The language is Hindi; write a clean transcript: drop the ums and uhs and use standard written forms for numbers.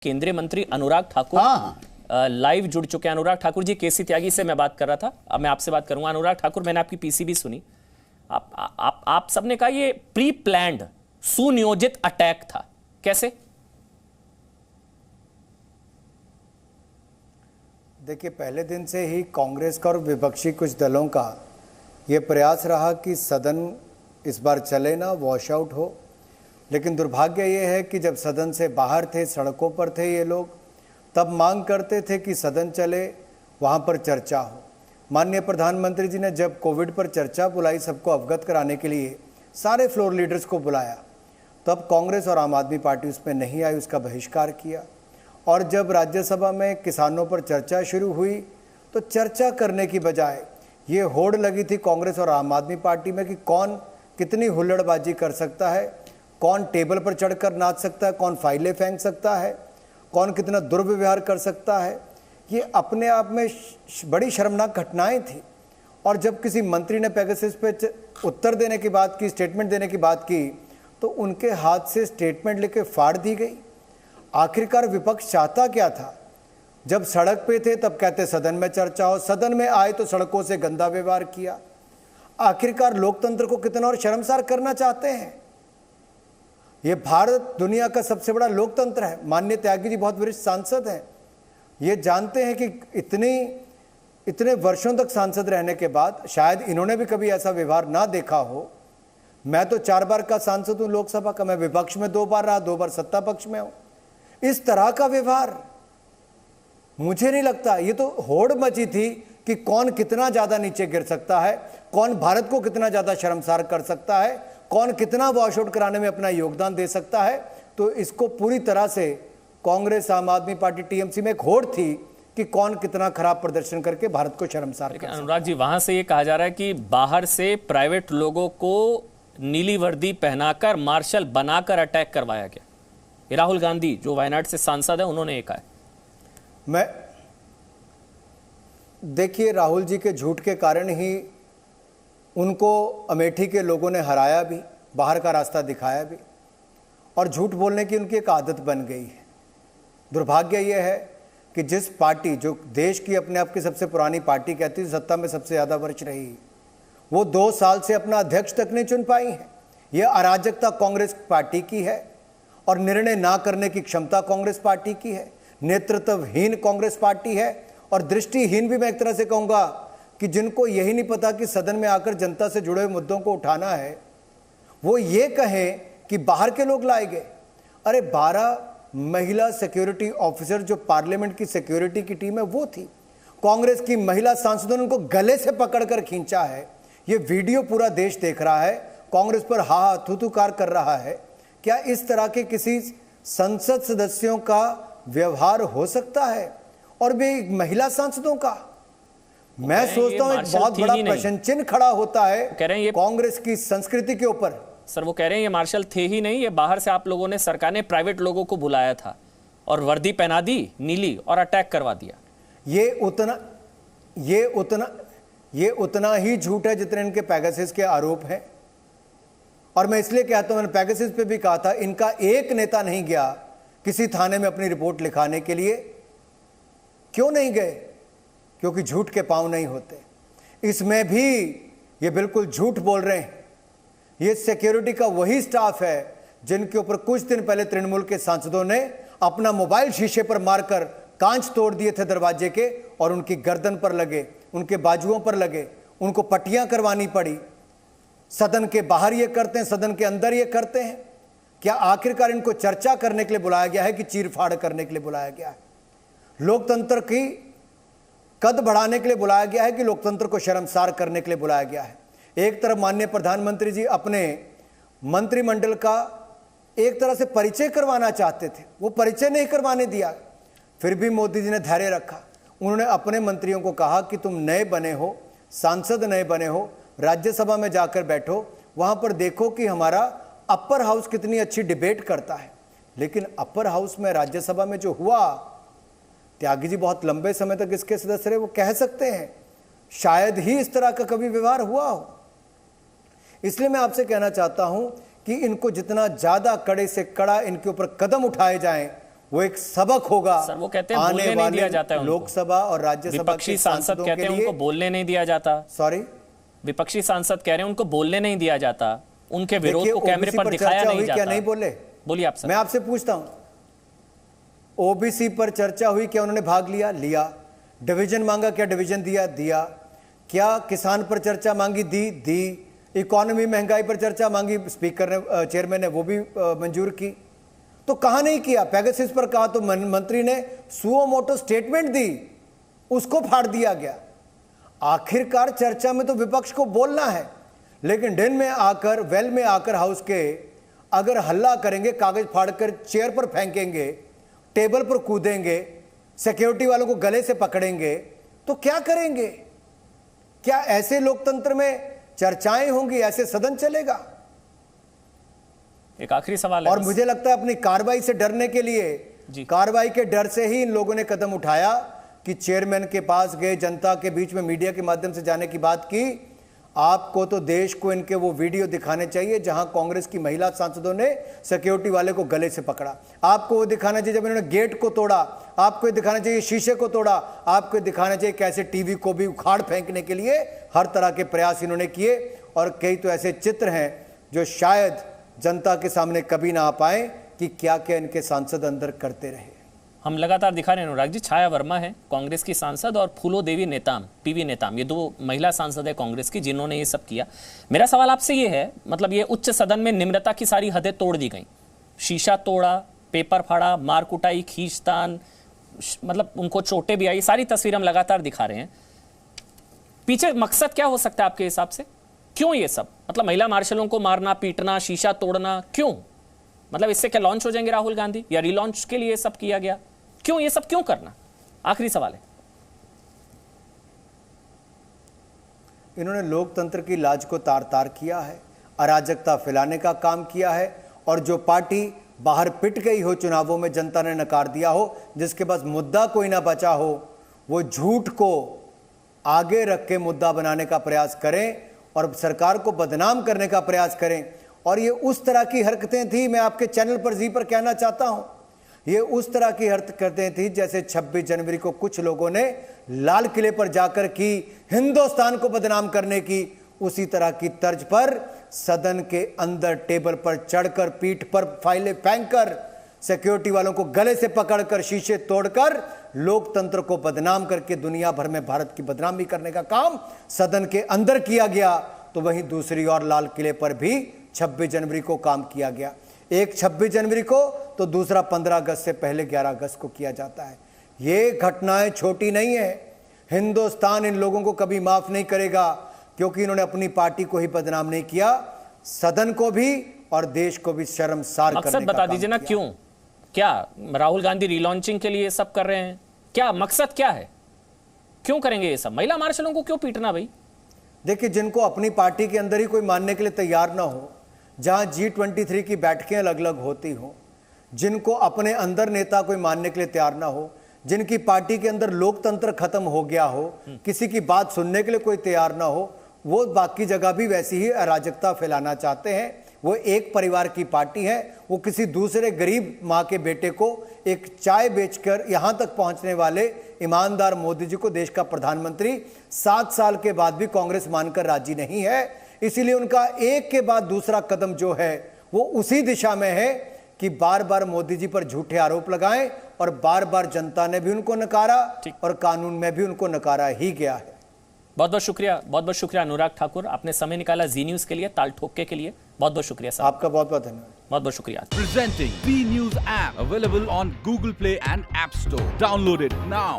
केंद्रीय मंत्री अनुराग ठाकुर लाइव जुड़ चुके हैं। अनुराग ठाकुर जी, केसी त्यागी से मैं बात कर रहा था, अब मैं आपसे बात करूंगा। अनुराग ठाकुर, मैंने आपकी पीसीबी सुनी। आप सबने कहा ये प्री प्लान्ड सुनियोजित अटैक था, कैसे? देखिए, पहले दिन से ही कांग्रेस का और विपक्षी कुछ दलों का ये प्रयास रहा कि सदन इस बार चले ना, वॉश आउट हो। लेकिन दुर्भाग्य ये है कि जब सदन से बाहर थे, सड़कों पर थे ये लोग, तब मांग करते थे कि सदन चले, वहाँ पर चर्चा हो। माननीय प्रधानमंत्री जी ने जब कोविड पर चर्चा बुलाई, सबको अवगत कराने के लिए सारे फ्लोर लीडर्स को बुलाया, तब कांग्रेस और आम आदमी पार्टी उसमें नहीं आई, उसका बहिष्कार किया। और जब राज्यसभा में किसानों पर चर्चा शुरू हुई तो चर्चा करने की बजाय ये होड़ लगी थी कांग्रेस और आम आदमी पार्टी में कि कौन कितनी हुल्लड़बाजी कर सकता है, कौन टेबल पर चढ़कर नाच सकता है, कौन फाइलें फेंक सकता है, कौन कितना दुर्व्यवहार कर सकता है। ये अपने आप में बड़ी शर्मनाक घटनाएं थी। और जब किसी मंत्री ने पेगासस पे उत्तर देने की बात की, स्टेटमेंट देने की बात की, तो उनके हाथ से स्टेटमेंट लेके फाड़ दी गई। आखिरकार विपक्ष चाहता क्या था? जब सड़क पे थे तब कहते सदन में चर्चा हो, सदन में आए तो सड़कों से गंदा व्यवहार किया। आखिरकार लोकतंत्र को कितना और शर्मसार करना चाहते हैं? ये भारत दुनिया का सबसे बड़ा लोकतंत्र है। माननीय त्यागी जी बहुत वरिष्ठ सांसद हैं, ये जानते हैं कि इतने वर्षों तक सांसद रहने के बाद शायद इन्होंने भी कभी ऐसा व्यवहार ना देखा हो। मैं तो 4 बार का सांसद हूं लोकसभा का, मैं विपक्ष में 2 बार रहा, 2 बार सत्ता पक्ष में हूं। इस तरह का व्यवहार मुझे नहीं लगता। ये तो होड़ मची थी कि कौन कितना ज्यादा नीचे गिर सकता है, कौन भारत को कितना ज्यादा शर्मसार कर सकता है, कौन कितना वॉश आउट कराने में अपना योगदान दे सकता है। तो इसको पूरी तरह से कांग्रेस, आम आदमी पार्टी, टीएमसी में एक होड़ थी कि कौन कितना खराब प्रदर्शन करके भारत को शर्मसार कर सकता है। अनुराग जी, वहां से ये कहा जा रहा है कि बाहर से प्राइवेट लोगों को नीली वर्दी पहनाकर, मार्शल बनाकर अटैक करवाया गया। ये राहुल गांधी जो वायनाड से सांसद है, उन्होंने ये कहा है। देखिए, राहुल जी के झूठ के कारण ही उनको अमेठी के लोगों ने हराया भी, बाहर का रास्ता दिखाया भी, और झूठ बोलने की उनकी एक आदत बन गई है। दुर्भाग्य यह है कि जिस पार्टी जो देश की अपने आप की सबसे पुरानी पार्टी कहती है, सत्ता में सबसे ज़्यादा वर्ष रही, वो 2 साल से अपना अध्यक्ष तक नहीं चुन पाई है। यह अराजकता कांग्रेस पार्टी की है और निर्णय ना करने की क्षमता कांग्रेस पार्टी की है। नेतृत्वहीन कांग्रेस पार्टी है और दृष्टिहीन भी मैं एक तरह से कहूँगा कि जिनको यही नहीं पता कि सदन में आकर जनता से जुड़े हुए मुद्दों को उठाना है, वो ये कहें कि बाहर के लोग लाए गए। अरे 12 महिला सिक्योरिटी ऑफिसर जो पार्लियामेंट की सिक्योरिटी की टीम है वो थी। कांग्रेस की महिला सांसदों ने उनको गले से पकड़कर खींचा है। ये वीडियो पूरा देश देख रहा है, कांग्रेस पर हा थूथूकार कर रहा है। क्या इस तरह के किसी संसद सदस्यों का व्यवहार हो सकता है, और भी महिला सांसदों का? मैं सोचता हूं एक बहुत बड़ा प्रश्न चिन्ह खड़ा होता है कांग्रेस की संस्कृति के ऊपर। सर, वो कह रहे हैं ये मार्शल थे ही नहीं, ये बाहर से आप लोगों ने, सरकार ने प्राइवेट लोगों को बुलाया था और वर्दी पहना दी नीली और अटैक करवा दिया। ये उतना ही झूठ है जितने इनके पेगासस के आरोप हैं। और मैं इसलिए कहता हूं, मैंने पेगासस पे भी कहा था, इनका एक नेता नहीं गया किसी थाने में अपनी रिपोर्ट लिखाने के लिए। क्यों नहीं गए? क्योंकि झूठ के पांव नहीं होते। इसमें भी ये बिल्कुल झूठ बोल रहे हैं। ये सिक्योरिटी का वही स्टाफ है जिनके ऊपर कुछ दिन पहले तृणमूल के सांसदों ने अपना मोबाइल शीशे पर मारकर कांच तोड़ दिए थे दरवाजे के, और उनकी गर्दन पर लगे, उनके बाजुओं पर लगे, उनको पट्टियां करवानी पड़ी। सदन के बाहर ये करते हैं, सदन के अंदर ये करते हैं। क्या आखिरकार इनको चर्चा करने के लिए बुलाया गया है कि चीरफाड़ करने के लिए बुलाया गया है? लोकतंत्र की कद बढ़ाने के लिए बुलाया गया है कि लोकतंत्र को शर्मसार करने के लिए बुलाया गया है? एक तरफ माननीय प्रधानमंत्री जी अपने मंत्रिमंडल का एक तरह से परिचय करवाना चाहते थे, वो परिचय नहीं करवाने दिया। फिर भी मोदी जी ने धैर्य रखा। उन्होंने अपने मंत्रियों को कहा कि तुम नए बने हो, सांसद नए बने हो, राज्यसभा में जाकर बैठो, वहां पर देखो कि हमारा अपर हाउस कितनी अच्छी डिबेट करता है। लेकिन अपर हाउस में, राज्यसभा में जो हुआ, त्यागी जी बहुत लंबे समय तक इसके सदस्य रहे, वो कह सकते हैं शायद ही इस तरह का कभी व्यवहार हुआ हो। इसलिए मैं आपसे कहना चाहता हूं कि इनको जितना ज्यादा कड़े से कड़ा इनके ऊपर कदम उठाए जाएं, वो एक सबक होगा। सर वो कहते हैं बोलने नहीं दिया जाता है उनको। लोकसभा और राज्यसभा विपक्षी सांसद कहते हैं उनको बोलने नहीं दिया जाता। सॉरी, विपक्षी सांसद कह रहे हैं उनको बोलने नहीं दिया जाता, उनके विरोध को कैमरे पर दिखाया नहीं जाता। क्या नहीं बोले? बोलिए आप सर। मैं आपसे पूछता हूं, ओबीसी पर चर्चा हुई, क्या उन्होंने भाग लिया? लिया। डिवीजन मांगा, क्या डिवीजन दिया? दिया। क्या किसान पर चर्चा मांगी? दी। इकोनॉमी महंगाई पर चर्चा मांगी, स्पीकर ने, चेयरमैन ने वो भी मंजूर की। तो कहां नहीं किया? पेगासस पर कहा तो मंत्री ने सुओ मोटो स्टेटमेंट दी, उसको फाड़ दिया गया। आखिरकार चर्चा में तो विपक्ष को बोलना है, लेकिन दिन में आकर, वेल में आकर हाउस के अगर हल्ला करेंगे, कागज फाड़कर चेयर पर फेंकेंगे, टेबल पर कूदेंगे, सिक्योरिटी वालों को गले से पकड़ेंगे, तो क्या करेंगे? क्या ऐसे लोकतंत्र में चर्चाएं होंगी? ऐसे सदन चलेगा? एक आखिरी सवाल है। और मुझे लगता है अपनी कार्रवाई से डरने के लिए, कार्रवाई के डर से ही इन लोगों ने कदम उठाया कि चेयरमैन के पास गए, जनता के बीच में मीडिया के माध्यम से जाने की बात की। आपको तो देश को इनके वो वीडियो दिखाने चाहिए जहां कांग्रेस की महिला सांसदों ने सिक्योरिटी वाले को गले से पकड़ा। आपको वो दिखाना चाहिए जब इन्होंने गेट को तोड़ा, आपको ये दिखाना चाहिए शीशे को तोड़ा, आपको ये दिखाना चाहिए कैसे टीवी को भी उखाड़ फेंकने के लिए हर तरह के प्रयास इन्होंने किए। और कई तो ऐसे चित्र हैं जो शायद जनता के सामने कभी ना आ पाए कि क्या क्या इनके सांसद अंदर करते रहे। हम लगातार दिखा रहे हैं अनुराग जी, छाया वर्मा है कांग्रेस की सांसद और फूलो देवी नेताम, पीवी नेताम, ये दो महिला सांसद है कांग्रेस की जिन्होंने ये सब किया। मेरा सवाल आपसे ये है, मतलब ये उच्च सदन में निम्रता की सारी हदें तोड़ दी गई, शीशा तोड़ा, पेपर फाड़ा, मार कुटाई, खींचतान, मतलब उनको चोटें भी आई, सारी तस्वीर हम लगातार दिखा रहे हैं। पीछे मकसद क्या हो सकता है आपके हिसाब से? क्यों ये सब? मतलब महिला मार्शलों को मारना, पीटना, शीशा तोड़ना, क्यों? मतलब इससे क्या लॉन्च हो जाएंगे राहुल गांधी, या रिलॉन्च के लिए ये सब किया गया? क्यों ये सब क्यों करना? आखिरी सवाल है। इन्होंने लोकतंत्र की लाज को तार तार किया है, अराजकता फैलाने का काम किया है, और जो पार्टी बाहर पिट गई हो चुनावों में, जनता ने नकार दिया हो, जिसके पास मुद्दा कोई ना बचा हो, वो झूठ को आगे रख के मुद्दा बनाने का प्रयास करें और सरकार को बदनाम करने का प्रयास करें। और ये उस तरह की हरकतें थी, मैं आपके चैनल पर जी पर कहना चाहता हूं, ये उस तरह की हरकतें थी जैसे 26 जनवरी को कुछ लोगों ने लाल किले पर जाकर की हिंदुस्तान को बदनाम करने की, उसी तरह की तर्ज पर सदन के अंदर टेबल पर चढ़कर, पीठ पर फाइलें फेंककर, सिक्योरिटी वालों को गले से पकड़कर, शीशे तोड़कर लोकतंत्र को बदनाम करके दुनिया भर में भारत की बदनामी करने का काम सदन के अंदर किया गया। तो वहीं दूसरी ओर लाल किले पर भी 26 जनवरी को काम किया गया। एक 26 जनवरी को तो दूसरा 15 अगस्त से पहले 11 अगस्त को किया जाता है। ये घटनाएं छोटी नहीं है। हिंदुस्तान इन लोगों को कभी माफ नहीं करेगा, क्योंकि इन्होंने अपनी पार्टी को ही बदनाम नहीं किया, सदन को भी और देश को भी शर्मसार करने का काम किया। मकसद बता दीजिए ना, क्यों? क्या राहुल गांधी रिलॉन्चिंग के लिए सब कर रहे हैं? क्या मकसद क्या है? क्यों करेंगे ये सब? महिला मार्शलों को क्यों पीटना भाई? देखिए, जिनको अपनी पार्टी के अंदर ही कोई मानने के लिए तैयार ना हो, जहां G23 की बैठकें अलग अलग होती हो, जिनको अपने अंदर नेता कोई मानने के लिए तैयार ना हो, जिनकी पार्टी के अंदर लोकतंत्र खत्म हो गया हो, किसी की बात सुनने के लिए कोई तैयार ना हो, वो बाकी जगह भी वैसी ही अराजकता फैलाना चाहते हैं। वो एक परिवार की पार्टी है, वो किसी दूसरे गरीब माँ के बेटे को एक चाय बेचकर यहाँ तक पहुँचने वाले ईमानदार मोदी जी को देश का प्रधानमंत्री 7 साल के बाद भी कांग्रेस मानकर राजी नहीं है। इसीलिए उनका एक के बाद दूसरा कदम जो है वो उसी दिशा में है कि बार बार मोदी जी पर झूठे आरोप लगाएं, और बार बार जनता ने भी उनको नकारा और कानून में भी उनको नकारा ही गया है। बहुत बहुत शुक्रिया अनुराग ठाकुर, आपने समय निकाला जी न्यूज के लिए, ताल ठोके के लिए। बहुत बहुत शुक्रिया साहब। आपका बहुत बहुत धन्यवाद। बहुत बहुत शुक्रिया। Presenting B News app available on Google Play and App Store. Download it now.